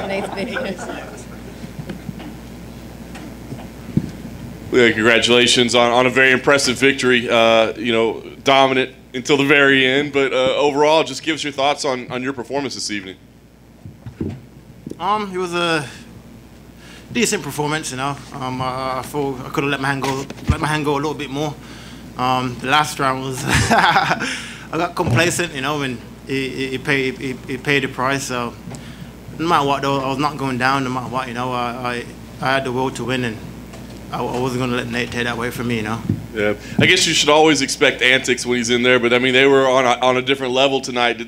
Nate's videos. Yeah, congratulations on a very impressive victory. You know, dominant until the very end, but overall, just give us your thoughts on your performance this evening. It was a decent performance, you know. I thought I could have let my hand go a little bit more. The last round was I got complacent, you know, and he paid the price. So no matter what, though, I was not going down. No matter what, you know, I had the will to win, and I wasn't going to let Nate take that away from me, you know. Yeah, I guess you should always expect antics when he's in there, but I mean, they were on a different level tonight.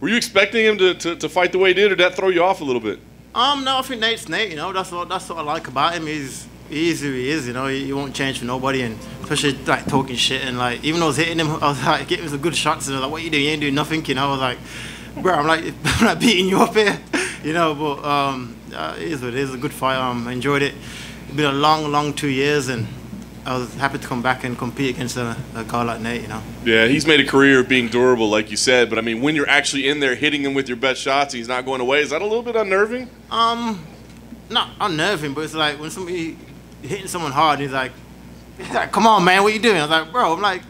Were you expecting him to fight the way he did, or did that throw you off a little bit? No, I think Nate's Nate, you know. That's what I like about him. He is who he is, you know. He won't change for nobody, and especially like talking shit and like, even though I was hitting him, I was like getting some good shots, and I was like, "What you doing? You ain't doing nothing," you know. I was like, "Bro, I'm like beating you up here," you know. But it is what it is. A good fight. I enjoyed it. It's been a long 2 years, and I was happy to come back and compete against a guy like Nate, you know. Yeah, he's made a career of being durable, like you said. But I mean, when you're actually in there hitting him with your best shots, and he's not going away. Is that a little bit unnerving? Not unnerving, but it's like when somebody hitting someone hard, and he's like, "Come on, man, what you doing?" I was like, "Bro, I'm like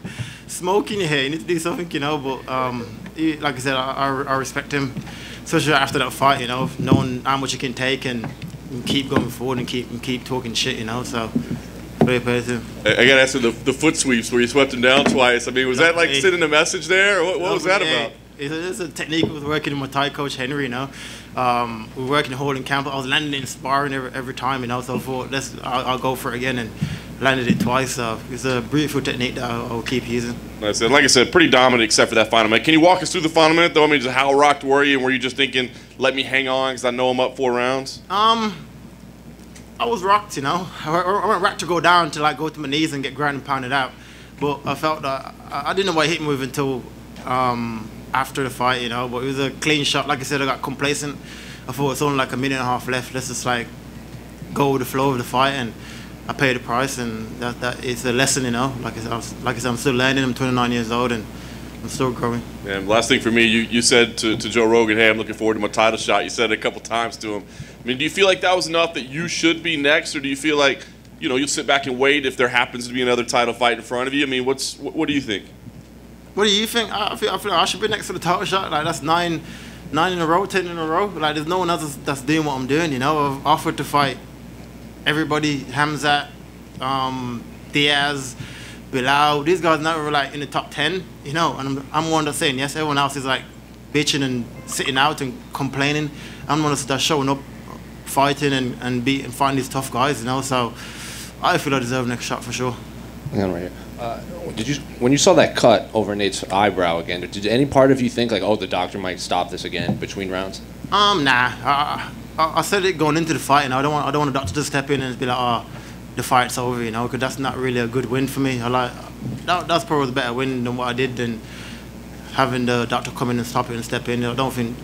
smoking your hair. You need to do something, you know." But like I said, I respect him, especially after that fight, you know, knowing how much he can take and keep going forward and keep talking shit, you know. So. I gotta ask you, the foot sweeps where you swept him down twice. I mean, was that like sending a message there, or what was that about? It's a technique I was working with my Thai coach Henry, you know. We were working holding camp. I was landing it in sparring every time, you know. So I thought, I'll go for it again, and landed it twice. So it's a beautiful technique that I'll keep using. Nice. And like I said, pretty dominant except for that final minute. Can you walk us through the final minute, though? I mean, just how rocked were you, and were you just thinking, let me hang on because I know I'm up 4 rounds? I was rocked, you know. I went right to go down to like go to my knees and get ground and pounded out. But I felt that I didn't know what hit me with until after the fight, you know. But it was a clean shot. Like I said, I got complacent. I thought it's only like a minute and a half left. Let's just like go with the flow of the fight, and I paid the price. And that is a lesson, you know. Like I said, I'm still learning. I'm 29 years old, and I'm still growing. And last thing for me, you said to Joe Rogan, "Hey, I'm looking forward to my title shot." You said it a couple times to him. I mean, do you feel like that was enough that you should be next, or do you feel like, you know, you'll sit back and wait if there happens to be another title fight in front of you? I mean, what do you think? What do you think? I feel like I should be next to the title shot. Like, that's nine in a row, 10 in a row. Like, there's no one else that's doing what I'm doing, you know. I've offered to fight everybody, Hamzat, Diaz, Bilal. These guys now are like in the top 10, you know, and I'm one that's saying yes. Everyone else is like bitching and sitting out and complaining. I'm one that's showing up, fighting and fighting these tough guys, you know. So I feel I deserve the next shot for sure. Hang on right here. When you saw that cut over Nate's eyebrow again, did any part of you think like, oh, the doctor might stop this again between rounds? Nah. I said it going into the fight, and I don't want a doctor to step in and be like, oh, the fight's over, you know, because that's not really a good win for me. That's probably the better win than what I did than having the doctor come in and stop it and step in. I don't think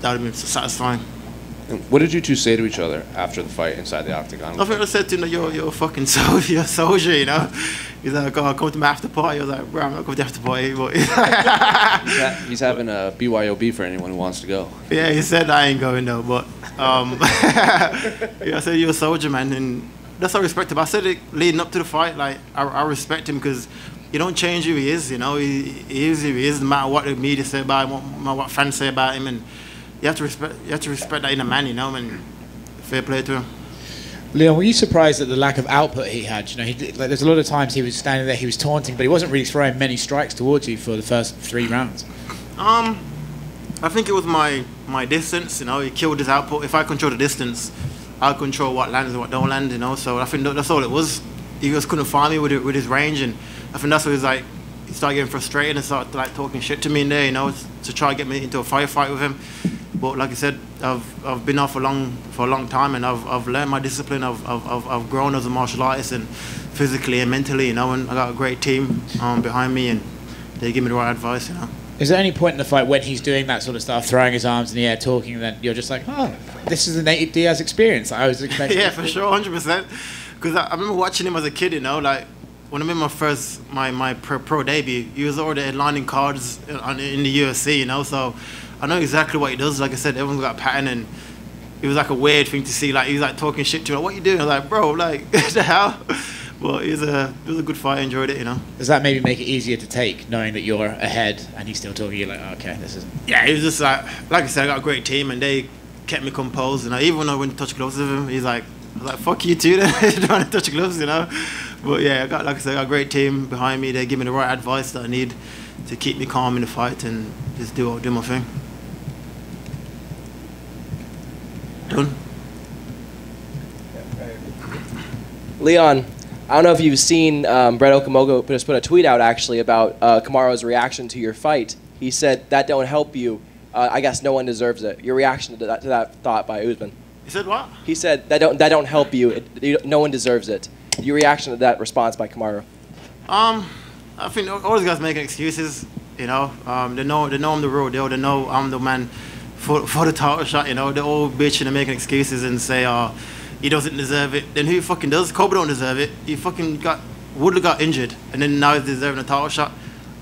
that would have been satisfying. And what did you two say to each other after the fight inside the octagon? I think I said to him, you're a fucking soldier, you're a soldier, you know. He's like, oh, come to my after party. I was like, bro, I'm not going to the after party. But he's having a BYOB for anyone who wants to go. Yeah, he said I ain't going though, but yeah, I said, you're a soldier, man, and that's what I respect him. I said it leading up to the fight, like, I respect him because he don't change who he is, you know. He is who he is, no matter what the media say about him, no matter what fans say about him, and you have to respect that in a man, you know, and fair play to him. Leon, were you surprised at the lack of output he had? You know, like, there's a lot of times he was standing there, he was taunting, but he wasn't really throwing many strikes towards you for the first 3 rounds. I think it was my distance, you know. He killed his output. If I control the distance, I'll control what lands and what don't land, you know. So I think that's all it was. He just couldn't find me with his range, and I think that's what he was like. He started getting frustrated and started like talking shit to me in there, you know, to try to get me into a firefight with him. But like I said, I've been off for a long time, and I've learned my discipline. I've grown as a martial artist, and physically and mentally, you know. And I got a great team behind me, and they give me the right advice, you know. Is there any point in the fight when he's doing that sort of stuff, throwing his arms in the air, talking, that you're just like, oh, this is the Nate Diaz experience I was expecting? Yeah, for sure, 100%. Because I remember watching him as a kid, you know, like when I made my pro debut, he was already headlining cards in the UFC, you know. So I I know exactly what he does. Like I said, everyone's got a pattern, and it was like a weird thing to see. Like, he was like talking shit to me. Like, what you doing? I was like, bro, like, the hell? But it was a good fight. I enjoyed it, you know. Does that maybe make it easier to take, knowing that you're ahead and he's still talking? You're like, oh, okay, this isn't. Yeah, it was just like I said, I got a great team, and they kept me composed. You know, even when I went to touch gloves with him, he's like, I was like, fuck you too, then. Don't want to touch gloves, you know. But yeah, like I said, I got a great team behind me. They give me the right advice that I need to keep me calm in the fight and just do my thing. Done. Leon, I don't know if you've seen Brett Okamogo just put a tweet out actually about Kamaru's reaction to your fight. He said that don't help you. I guess no one deserves it. Your reaction to that thought by Usman. He said what? He said that don't help you. No one deserves it. Your reaction to that response by Kamaru. I think all these guys making excuses. You know, they know I'm the real deal. They know I'm the man for the title shot. You know, they're all bitching and making excuses and say, he doesn't deserve it. Then who fucking does? Colby don't deserve it. He fucking Woodley got injured, and then now he's deserving a title shot.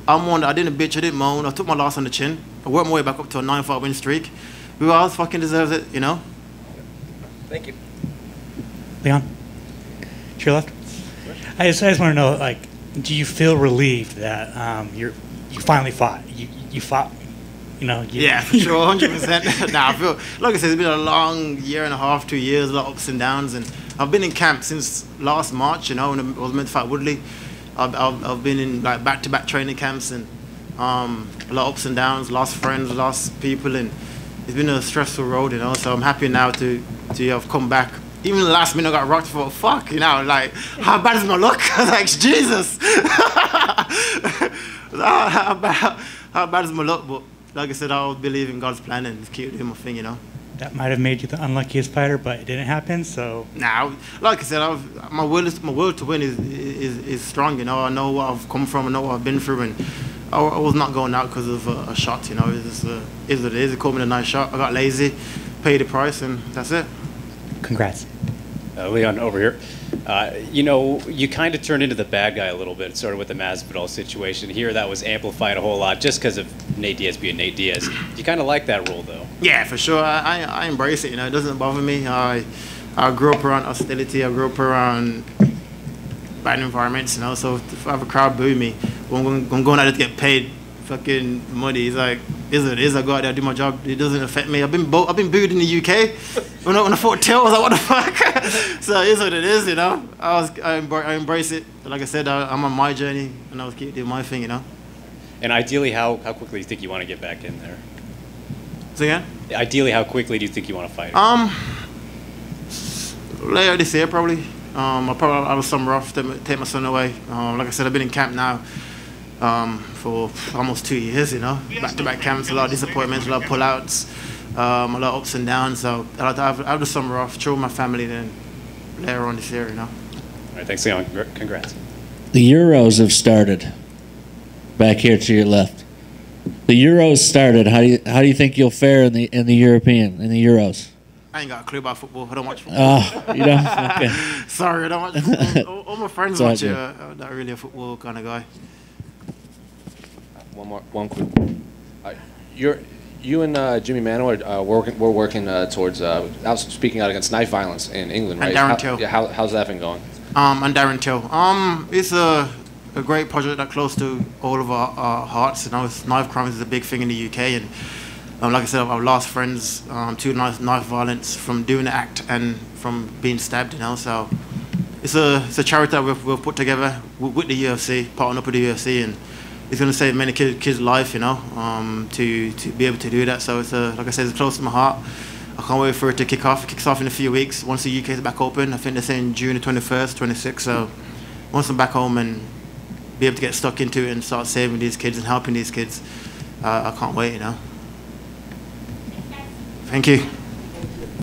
I'm one that I didn't bitch, I didn't moan. I took my loss on the chin. I worked my way back up to a 9-5 win streak. Who else fucking deserves it? You know. Thank you. Leon, to your left. I just want to know, like, do you feel relieved that you finally fought? You fought. You know, yeah, for sure, 100%. Nah, I feel, like I said, it's been a long year and a half, 2 years, a lot of ups and downs, and I've been in camp since last March, you know, when I was meant to fight Woodley. I've been in like back-to-back training camps, and a lot of ups and downs, lost friends, lost people, and it's been a stressful road, you know, so I'm happy now to have come back. Even the last minute I got rocked for, fuck, you know, like, how bad is my luck? I was like, Jesus! how bad is my luck? But like I said, I believe in God's plan and keep doing my thing, you know. That might have made you the unluckiest fighter, but it didn't happen. So now, like I said, my will to win is strong. You know, I know what I've come from, I know what I've been through, and I was not going out because of a shot. You know, it's what it is. It caught me a nice shot. I got lazy, paid the price, and that's it. Congrats. Leon, over here. You know, you kind of turned into the bad guy a little bit, sort of with the Masvidal situation. Here, that was amplified a whole lot just because of Nate Diaz being Nate Diaz. You kind of like that role, though. Yeah, for sure. I embrace it. You know, it doesn't bother me. I grew up around hostility. I grew up around bad environments. You know, so if I have a crowd boo me, when I'm going out there to get paid fucking money, it's like, is what it is. I go out there, do my job. It doesn't affect me. I've been booed in the UK. When I fought Till, I was like, what the fuck? So it is what it is, you know. I embrace it. Like I said, I'm on my journey, and I'll keep doing my thing, you know. And ideally, how quickly do you think you want to get back in there? So again? Ideally, how quickly do you think you want to fight? Later this year, probably. I'll probably have a summer off, take my son away. Like I said, I've been in camp now for almost 2 years, you know. Back-to-back camps, a lot of disappointments, a lot of pullouts, a lot of ups and downs. So I'll have the summer off, chill with my family, then later on this year, you know. All right, thanks, Leon. Congrats. The Euros have started. Back here to your left. The Euros started. How do you think you'll fare in the Euros? I ain't got a clue about football. I don't watch football. Oh, you don't? Okay. Sorry, I don't watch football. All my friends watch it. I'm not really a football kind of guy. One quick. You and Jimmy Manuel we're working towards speaking out against knife violence in England, right? And Darren Till. How's that been going? And Darren Till. It's a great project that's close to all of our hearts. You know, knife crime is a big thing in the UK, and like I said, I've lost friends to knife violence from doing the act and from being stabbed. You know, so it's a charity that we've put together with the UFC, partnering up with the UFC, and it's going to save many kids' life. You know, to be able to do that. So it's like I said, it's close to my heart. I can't wait for it to kick off. It kicks off in a few weeks once the UK is back open. I think they're saying June the 21st, 26th. So once I'm back home and be able to get stuck into it and start saving these kids and helping these kids, I can't wait, you know. Thank you.